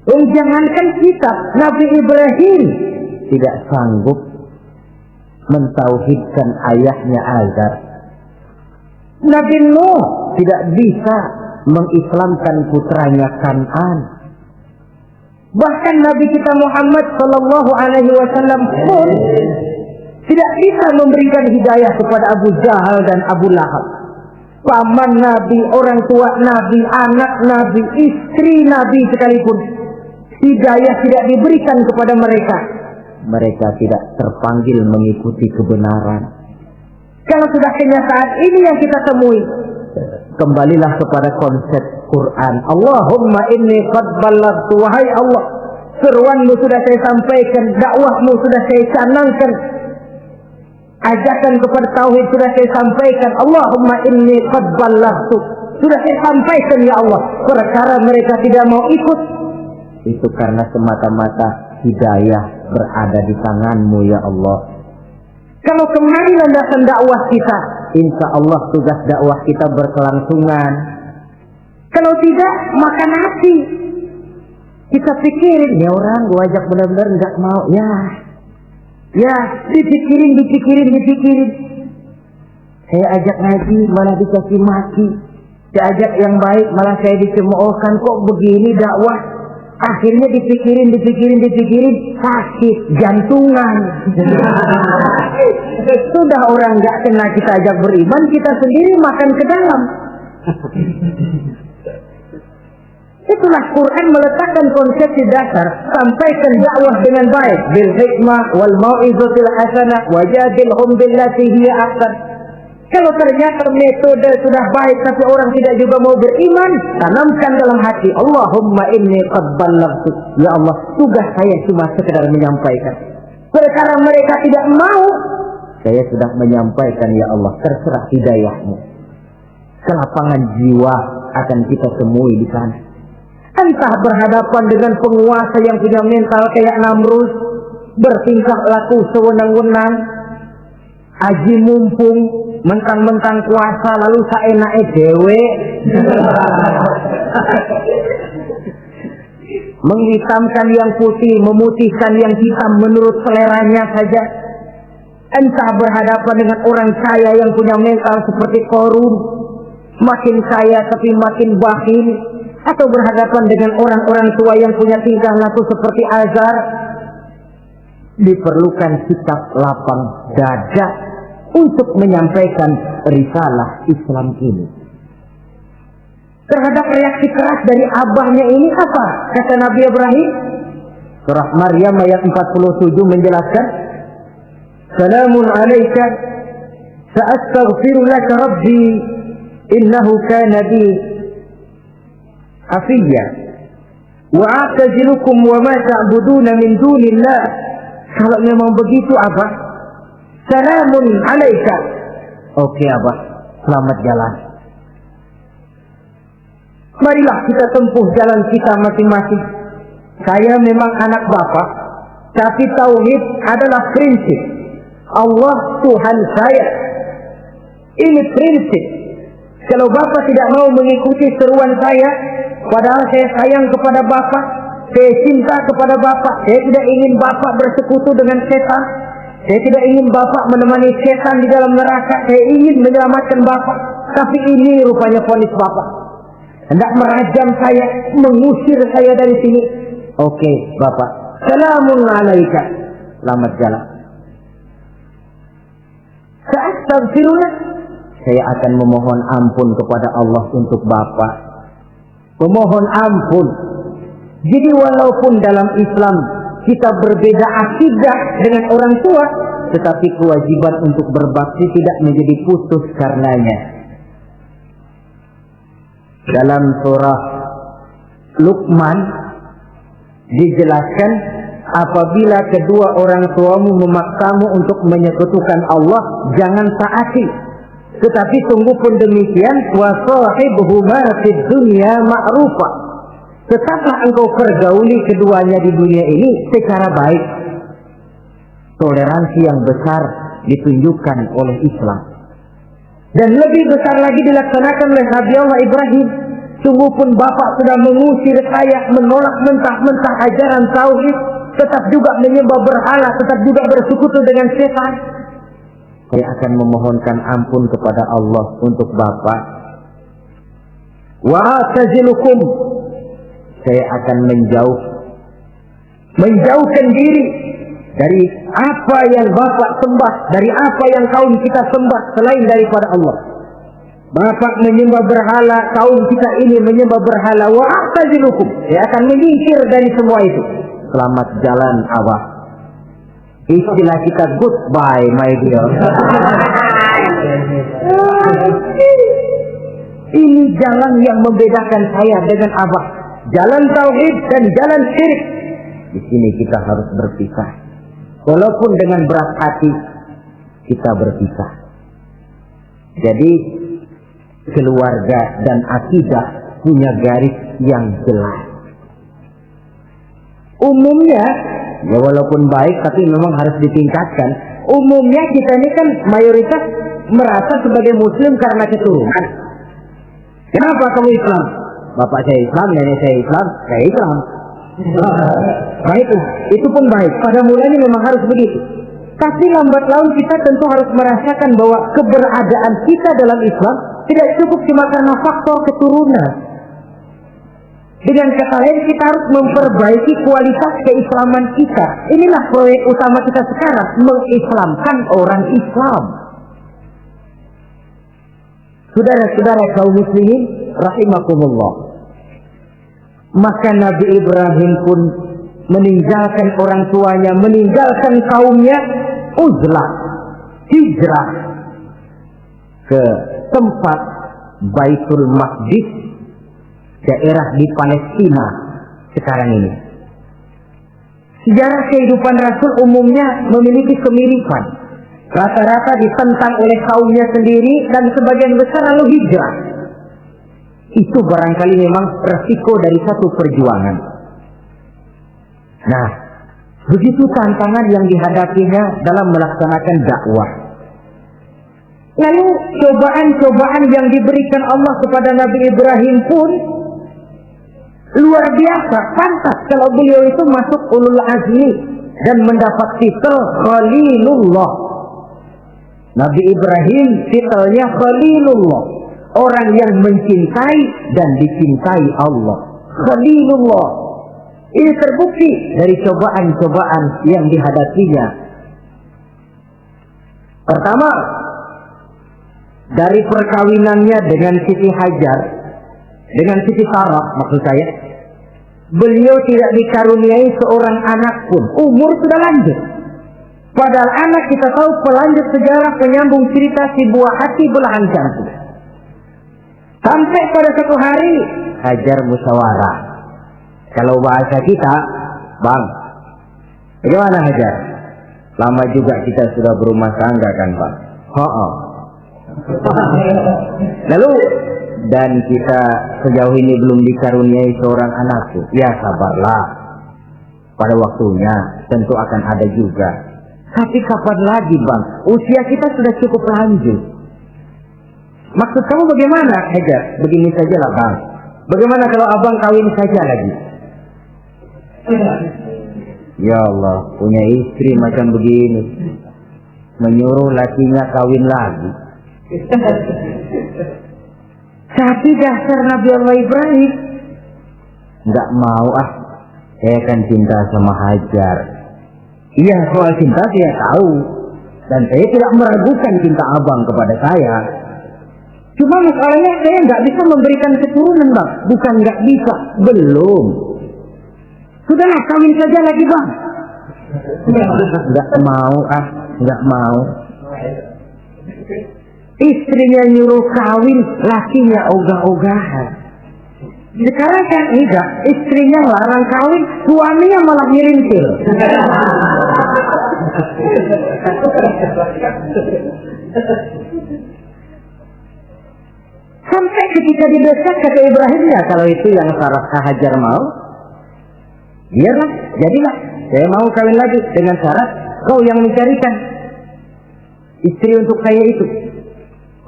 Jangankan kita, Nabi Ibrahim tidak sanggup mentauhidkan ayahnya Azar. Nabi Nuh tidak bisa mengislamkan putranya Kan'an. Bahkan Nabi kita Muhammad sallallahu alaihi wasallam pun tidak bisa memberikan hidayah kepada Abu Jahal dan Abu Lahab. Paman Nabi, orang tua Nabi, anak Nabi, istri Nabi sekalipun, hidayah tidak diberikan kepada mereka. mereka tidak terpanggil mengikuti kebenaran. Kalau sudah kenyataan ini yang kita temui, kembalilah kepada konsep Quran. Allahumma inni qad ballaghtu, wahai Allah, seruanmu sudah saya sampaikan, dakwahmu sudah saya canangkan, ajakan kepada tauhid sudah saya sampaikan. Allahumma inni qad ballaghtu, sudah saya sampaikan ya Allah. Perkara mereka tidak mau ikut, itu karena semata-mata hidayah berada di tanganmu ya Allah. Kalau kembali landasan dakwah kita, insya Allah tugas dakwah kita berkelangsungan. Kalau tidak, makan hati. Kita pikirin, ya orang gua ajak benar-benar nggak mau, ya dipikirin. Saya ajak ngaji malah dikasih maki, saya ajak yang baik malah saya dicemoohkan. Kok begini dakwah? Akhirnya dipikirin, sakit jantungan. Sudah orang nggak kena kita ajak beriman, kita sendiri makan ke dalam. Itulah Quran meletakkan konsepsi dasar, sampaikan dakwah dengan baik, bil hikmah wal mau'izatil hasanah wajadilhum billati hiya ahsan. Kalau ternyata metode sudah baik tapi orang tidak juga mau beriman, tanamkan dalam hati, Allahumma inni qad ballaghtu, ya Allah, tugas saya cuma sekedar menyampaikan. Perkara mereka tidak mau, saya sudah menyampaikan ya Allah, terserah hidayahmu. Kelapangan jiwa akan kita temui di sana. Entah berhadapan dengan penguasa yang punya mental kayak Namrud, bertingkah laku sewenang-wenang, aji mumpung, mentang-mentang kuasa lalu saenake dhewe, menghitamkan yang putih, memutihkan yang hitam menurut seleranya saja. Entah berhadapan dengan orang kaya yang punya mental seperti Qarun, makin kaya tapi makin bakhil, atau berhadapan dengan orang-orang tua yang punya tingkah laku seperti Azar. Diperlukan sikap lapang dada untuk menyampaikan risalah Islam ini. Terhadap reaksi keras dari abahnya ini apa? Kata Nabi Ibrahim, surah Maryam ayat 47 menjelaskan, Salamun alaika sa'astaghfiru laka rabbi innahu kana bi afiyya wa a'tazilukum wa ma ta'buduna min dunillah. Kalau memang begitu Abah, salamun alaika. Oke Abah, selamat jalan. Marilah kita tempuh jalan kita masing-masing. Saya memang anak Bapak, tapi tauhid adalah prinsip. Allah Tuhan saya. Ini prinsip. Kalau Bapak tidak mau mengikuti seruan saya, padahal saya sayang kepada Bapak, saya cinta kepada Bapak, saya tidak ingin Bapak bersekutu dengan setan, saya tidak ingin Bapak menemani setan di dalam neraka, saya ingin menyelamatkan Bapak, tapi ini rupanya vonis Bapak, hendak merajam saya, mengusir saya dari sini. Oke Bapak, salamun alaika, selamat jalan. Astagfirullah, saya akan memohon ampun kepada Allah untuk Bapak. Memohon ampun. Jadi walaupun dalam Islam kita berbeda akidah dengan orang tua, tetapi kewajiban untuk berbakti tidak menjadi putus karenanya. Dalam surah Luqman dijelaskan, apabila kedua orang tuamu memaksamu untuk menyekutukan Allah, jangan taati. Tetapi sungguh pun demikian, wa sahibuhuma fid dunya ma'rufa. Tetaplah engkau pergauli keduanya di dunia ini secara baik. Toleransi yang besar ditunjukkan oleh Islam. Dan lebih besar lagi dilaksanakan oleh Nabi Allah Ibrahim. Sungguh pun Bapak sudah mengusir saya, menolak mentah-mentah ajaran tauhid, tetap juga menyembah berhala, tetap juga bersekutu dengan setan. Saya akan memohonkan ampun kepada Allah untuk Bapak. Wa tazilukum, saya akan menjauhkan diri dari apa yang Bapak sembah, dari apa yang kaum kita sembah selain daripada Allah. Bapak menyembah berhala, kaum kita ini menyembah berhala. Wa tazilukum, saya akan menyingkir dari semua itu. Selamat jalan Abah. Istilah kita goodbye, my dear. Ini jalan yang membedakan saya dengan Abah. Jalan tauhid dan jalan syirik. Di sini kita harus berpisah. Walaupun dengan berat hati kita berpisah. Jadi keluarga dan akidah punya garis yang jelas. Umumnya, ya walaupun baik tapi memang harus ditingkatkan. Umumnya kita ini kan mayoritas merasa sebagai muslim karena keturunan. Kenapa kamu Islam? Bapak saya Islam, nenek saya Islam, saya Islam. Baik, itu pun baik. Pada mulanya memang harus begitu. Tapi lambat laun kita tentu harus merasakan bahwa keberadaan kita dalam Islam tidak cukup cuma karena faktor keturunan. Dengan kata lain, kita harus memperbaiki kualitas keislaman kita. Inilah proyek utama kita sekarang, mengislamkan orang Islam. Saudara-saudara kaum muslimin rahimakumullah. Maka Nabi Ibrahim pun meninggalkan orang tuanya, meninggalkan kaumnya, uzlah, hijrah ke tempat Baitul Maqdis, daerah di Palestina sekarang ini. Sejarah kehidupan Rasul umumnya memiliki kemiripan. Rata-rata ditentang oleh kaumnya sendiri dan sebagian besar lalu hijrah. Itu barangkali memang resiko dari satu perjuangan. Nah, begitu tantangan yang dihadapinya dalam melaksanakan dakwah. Lalu cobaan-cobaan yang diberikan Allah kepada Nabi Ibrahim pun luar biasa. Pantas kalau beliau itu masuk ulul azmi dan mendapat titel Khalilullah. Nabi Ibrahim titelnya Khalilullah, orang yang mencintai dan dicintai Allah. Khalilullah. Ini terbukti dari cobaan-cobaan yang dihadapinya. Pertama, dari perkawinannya dengan Siti Hajar, dengan Siti Sarah maksud saya, beliau tidak dikaruniai seorang anak pun. Umur sudah lanjut. Padahal anak kita tahu pelanjut sejarah, penyambung cerita, si buah hati belahan jantung. Sampai pada satu hari Hajar musyawarah. Kalau bahasa kita, Bang, bagaimana Hajar? Lama juga kita sudah berumah tangga kan, Bang? Lalu, dan kita sejauh ini belum dikaruniai seorang anakku. Ya sabarlah, pada waktunya tentu akan ada juga. Tapi kapan lagi, Bang? Usia kita sudah cukup lanjut. Maksud kamu bagaimana, Hajar? Begini sajalah, Bang. Bagaimana kalau abang kawin saja lagi? Ya Allah, punya istri macam begini, menyuruh lakinya kawin lagi. Tapi dasar Nabi Allah Ibrahim, nggak mau saya kan cinta sama Hajar. Iya, soal cinta saya tahu, dan saya tidak meragukan cinta abang kepada saya. Cuma masalahnya saya nggak bisa memberikan keturunan, Bang. Bukan nggak bisa, belum. Sudahlah, kawin saja lagi, Bang. Nggak mau, nggak mau. Istrinya nyuruh kawin, lakinya ogah-ogahan. Sekarang kan enggak, istrinya larang kawin, suaminya malah ngirintil. Sampai ketika didesak kata Ibrahimnya, kalau itu yang Sarah Hajar mau, biarlah, jadilah. Saya mau kawin lagi dengan syarat kau yang mencarikan istri untuk saya itu.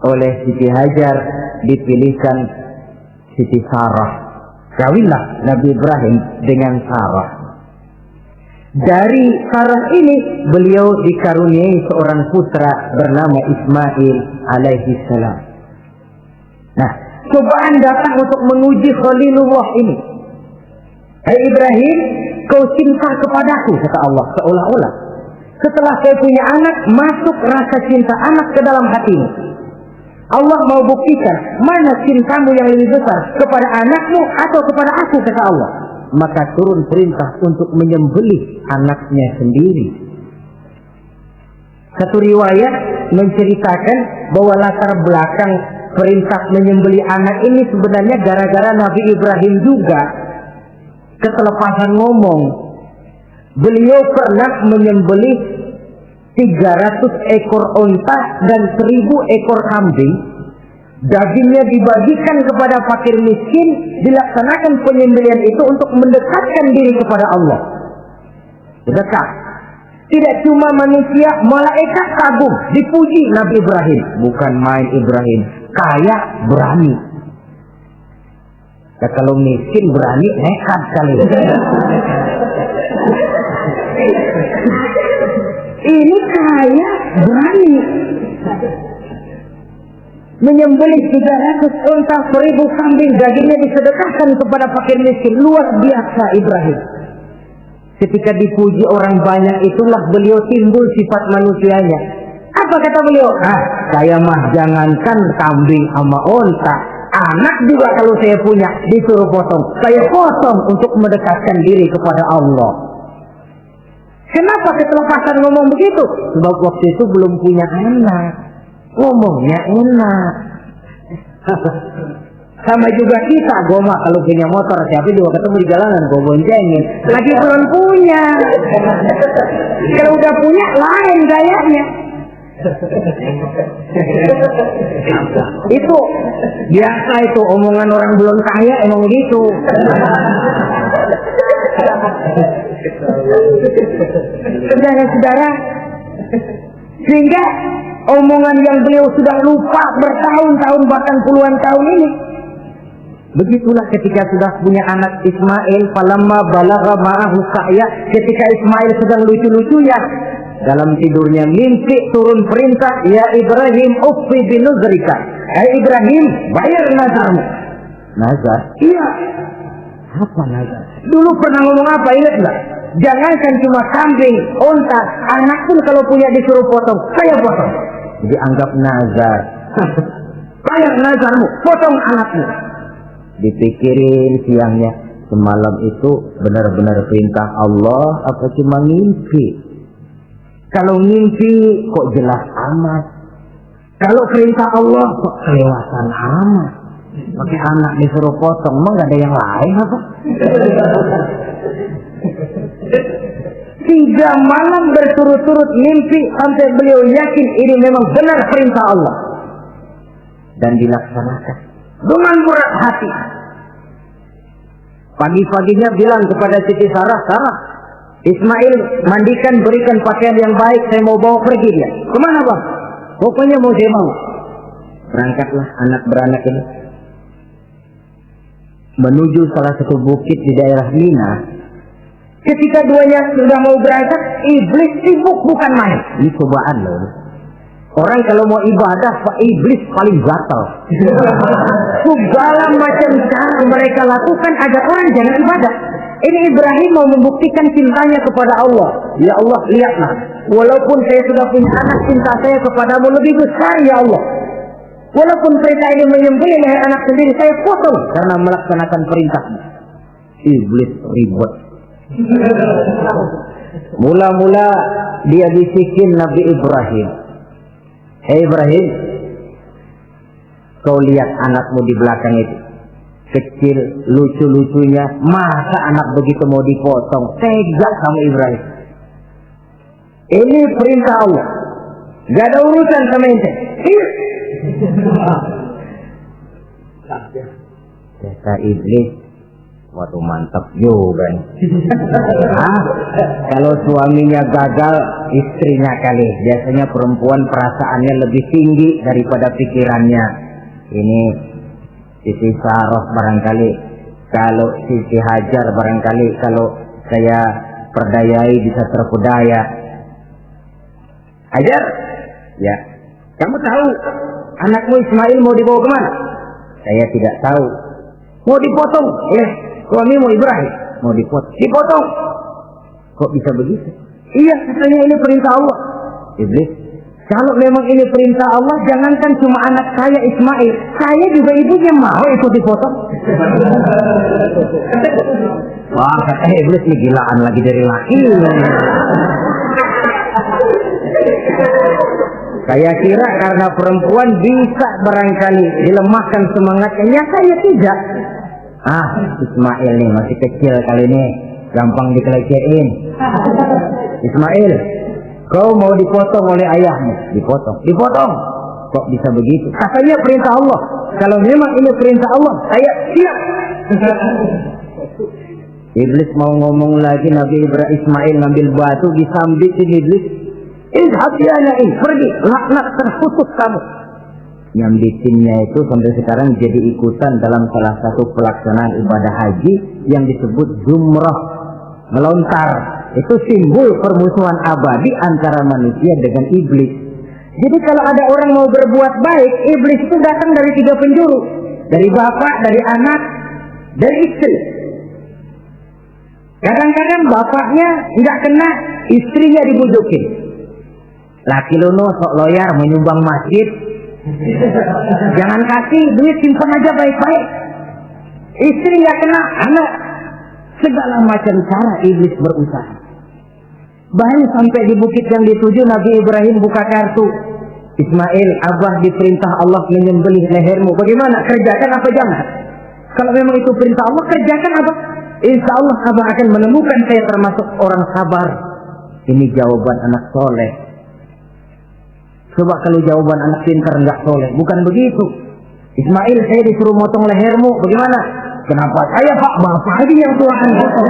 Oleh Siti Hajar dipilihkan Siti Sarah. Kawinlah Nabi Ibrahim dengan Sarah. Dari Sarah ini beliau dikaruniai seorang putra bernama Ismail alaihi salam. Nah, cobaan datang untuk menguji Khalilullah ini. Hai Ibrahim, kau cinta kepadaku, kata Allah, seolah-olah setelah saya punya anak, masuk rasa cinta anak ke dalam hatimu. Allah mau buktikan mana cintamu yang lebih besar, kepada anakmu atau kepada aku, kata Allah. Maka turun perintah untuk menyembelih anaknya sendiri. Satu riwayat menceritakan bahwa latar belakang perintah menyembelih anak ini sebenarnya gara-gara Nabi Ibrahim juga ketelepasan ngomong. Beliau pernah menyembelih 300 ekor onta dan 1000 ekor kambing. Dagingnya dibagikan kepada fakir miskin, dilaksanakan penyembelihan itu untuk mendekatkan diri kepada Allah. Dekat. Tidak cuma manusia, malaikat kagum, dipuji Nabi Ibrahim. Bukan main Ibrahim, kaya berani. Ya, kalau miskin berani nekat kali. Ini kaya berani. Menyembelih 300 unta, 1000 kambing, dagingnya disedekahkan kepada fakir miskin. Luar biasa Ibrahim. Ketika dipuji orang banyak, itulah beliau timbul sifat manusianya. Apa kata beliau? Saya mah jangankan kambing sama unta, anak juga kalau saya punya disuruh potong, saya potong untuk mendekatkan diri kepada Allah. Kenapa ketelepasan ngomong begitu? Sebab waktu itu belum punya anak, ngomongnya enak. Sama juga kita, goma kalau punya motor, siapa juga ketemu di jalanan, gue boncengin. Lagi belum punya. Kalau udah punya, lain gayanya. Itu biasa, itu omongan orang belum kaya emang gitu. Saudara-saudara, sehingga omongan yang beliau sudah lupa bertahun-tahun bahkan puluhan tahun ini. Begitulah ketika sudah punya anak Ismail, falamma balagha ma'ahu sa'ya, ketika Ismail sedang lucu-lucunya dalam tidurnya mimpi turun perintah, ya Ibrahim uffi binuzrika. Ibrahim, bayar nazarmu. Nazar? Iya. Apa nazar? Dulu pernah ngomong apa, ingat enggak? Jangankan cuma kambing, unta, anak pun kalau punya disuruh potong, saya potong. Jadi anggap nazar. Bayar nazarmu, potong anakmu. Dipikirin siangnya, semalam itu benar-benar perintah Allah apa cuma ngimpi? Kalau ngimpi kok jelas amat, kalau perintah Allah kok kelewatan amat. Pakai anak disuruh potong, emang gak ada yang lain apa? 3 malam berturut-turut mimpi sampai beliau yakin ini memang benar perintah Allah dan dilaksanakan dengan berat hati. Pagi-paginya bilang kepada Siti Sarah, Sarah, Ismail mandikan, berikan pakaian yang baik, saya mau bawa pergi dia. Kemana bang? Pokoknya mau saya mau. Berangkatlah anak beranak ini menuju salah satu bukit di daerah Mina. Ketika duanya sudah mau berangkat, iblis sibuk bukan main. Ini cobaan loh. Orang kalau mau ibadah, Pak, iblis paling gatal. Segala macam cara mereka lakukan agar orang jangan ibadah. Ini Ibrahim mau membuktikan cintanya kepada Allah. Ya Allah, lihatlah. Walaupun saya sudah punya anak, cinta saya kepadamu lebih besar ya Allah. Walaupun perintah ini menyembelih leher anak sendiri, saya potong karena melaksanakan perintahmu. Iblis ribet. Mula-mula dia bisikin Nabi Ibrahim. Hei Ibrahim, kau lihat anakmu di belakang itu, kecil, lucu-lucunya, masa anak begitu mau dipotong? Tega kamu Ibrahim. Ini perintah Allah, gak ada urusan sama ente. Kata iblis, waduh mantap juga nih. Kalau suaminya gagal, istrinya kali. Biasanya perempuan perasaannya lebih tinggi daripada pikirannya. Ini Siti Sarah barangkali, kalau Siti Hajar barangkali kalau saya perdayai bisa terpedaya. Hajar, ya, kamu tahu anakmu Ismail mau dibawa kemana? Saya tidak tahu. Mau dipotong oleh suamimu Ibrahim. Mau dipotong. Dipotong. Kok bisa begitu? Iya, katanya ini perintah Allah. Iblis, kalau memang ini perintah Allah, jangankan cuma anak saya Ismail, saya juga ibunya mau ikut dipotong. Wah, kata iblis ini gilaan lagi dari laki. Saya kira karena perempuan bisa barangkali dilemahkan semangatnya. Ya saya tidak. Ismail nih masih kecil kali ini, gampang dikelecehin. Ismail, kau mau dipotong oleh ayahmu? Dipotong. Kok bisa begitu? Katanya perintah Allah. Kalau memang ini perintah Allah, saya siap. Iblis mau ngomong lagi, Nabi Ismail ngambil batu disambitin Iblis. Pergi, laknat terkutuk kamu. Nyambitinnya itu sampai sekarang jadi ikutan dalam salah satu pelaksanaan ibadah haji yang disebut jumrah, melontar. Itu simbol permusuhan abadi antara manusia dengan iblis. Jadi kalau ada orang mau berbuat baik, iblis itu datang dari 3 penjuru. Dari bapak, dari anak, dari istri. Kadang-kadang bapaknya nggak kena, istrinya dibujukin. Laki lono sok loyar menyumbang masjid. Jangan kasih duit, simpan aja baik-baik. Istri nggak kena, anak. Segala macam cara iblis berusaha. Bahkan sampai di bukit yang dituju Nabi Ibrahim buka kartu. Ismail, Abah diperintah Allah menyembelih lehermu. Bagaimana? Kerjakan apa jangan? Kalau memang itu perintah Allah, kerjakan Abah. Insya Allah Abah akan menemukan saya termasuk orang sabar. Ini jawaban anak soleh. Coba kalau jawaban anak pintar nggak soleh, bukan begitu. Ismail, saya disuruh motong lehermu. Bagaimana? Kenapa saya Pak? Bapak aja yang tua akan potong.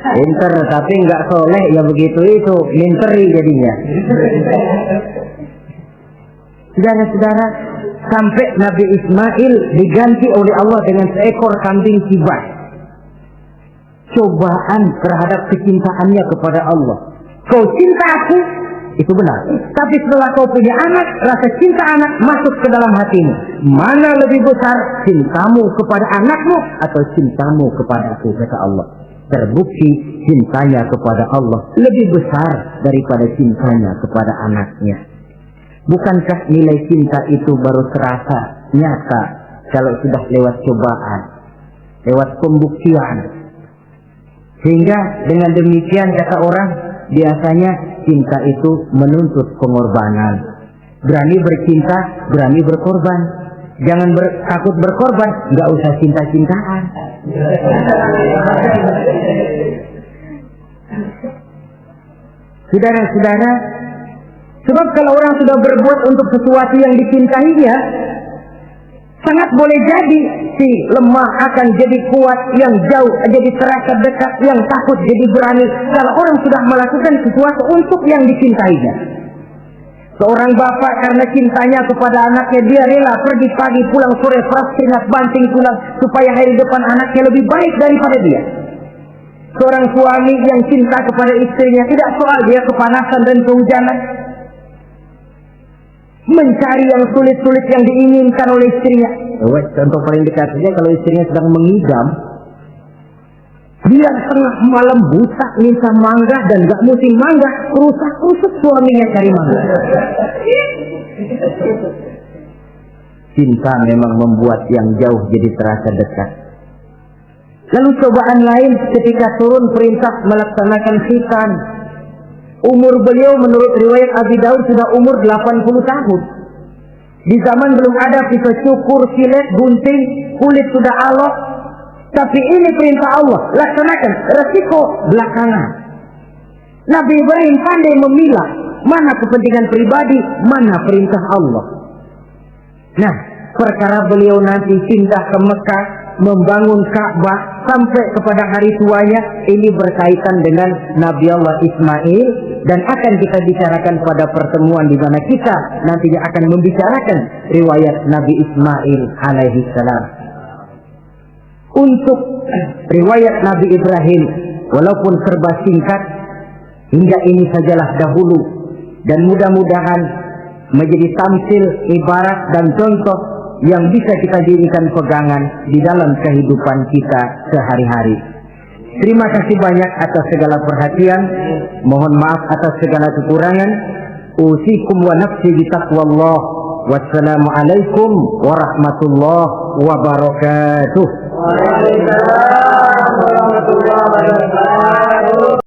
Pinter tapi nggak soleh, ya begitu itu, minteri jadinya. Saudara-saudara, sampai Nabi Ismail diganti oleh Allah dengan seekor kambing kibas. Cobaan terhadap kecintaannya kepada Allah. Kau cinta aku, itu benar. Tapi setelah kau punya anak, rasa cinta anak masuk ke dalam hatimu. Mana lebih besar, cintamu kepada anakmu atau cintamu kepada aku, kata Allah. Terbukti cintanya kepada Allah lebih besar daripada cintanya kepada anaknya. Bukankah nilai cinta itu baru terasa nyata kalau sudah lewat cobaan, lewat pembuktian? Sehingga dengan demikian kata orang, biasanya cinta itu menuntut pengorbanan. Berani bercinta, berani berkorban. Jangan takut berkorban, nggak usah cinta-cintaan. Saudara-saudara, sebab kalau orang sudah berbuat untuk sesuatu yang dicintainya, sangat boleh jadi si lemah akan jadi kuat, yang jauh jadi terasa dekat, yang takut jadi berani. Kalau orang sudah melakukan sesuatu untuk yang dicintainya. Seorang bapak karena cintanya kepada anaknya, dia rela pergi pagi pulang sore, peras keringat banting tulang supaya hari depan anaknya lebih baik daripada dia. Seorang suami yang cinta kepada istrinya, tidak soal dia kepanasan dan kehujanan, mencari yang sulit-sulit yang diinginkan oleh istrinya. Contoh paling dekatnya, kalau istrinya sedang mengidam, dia tengah malam buta minta mangga dan gak musim mangga, rusak suaminya cari mangga. Cinta memang membuat yang jauh jadi terasa dekat. Lalu cobaan lain ketika turun perintah melaksanakan khitan. Umur beliau menurut riwayat Abi Daud sudah umur 80 tahun. Di zaman belum ada pisau cukur, silet, gunting, kulit sudah alot. Tapi ini perintah Allah, laksanakan. Resiko belakangan. Nabi Ibrahim pandai memilah mana kepentingan pribadi, mana perintah Allah. Nah, perkara beliau nanti pindah ke Mekah, membangun Ka'bah sampai kepada hari tuanya, ini berkaitan dengan Nabi Allah Ismail, dan akan kita bicarakan pada pertemuan di mana kita nantinya akan membicarakan riwayat Nabi Ismail alaihi salam. Untuk riwayat Nabi Ibrahim, walaupun serba singkat, hingga ini sajalah dahulu, dan mudah-mudahan menjadi tamsil, ibarat dan contoh yang bisa kita jadikan pegangan di dalam kehidupan kita sehari-hari. Terima kasih banyak atas segala perhatian. Mohon maaf atas segala kekurangan. Usikum wa nafsi bitaqwallah. Wassalamualaikum warahmatullahi wabarakatuh. Waalaikumsalam warahmatullahi wabarakatuh.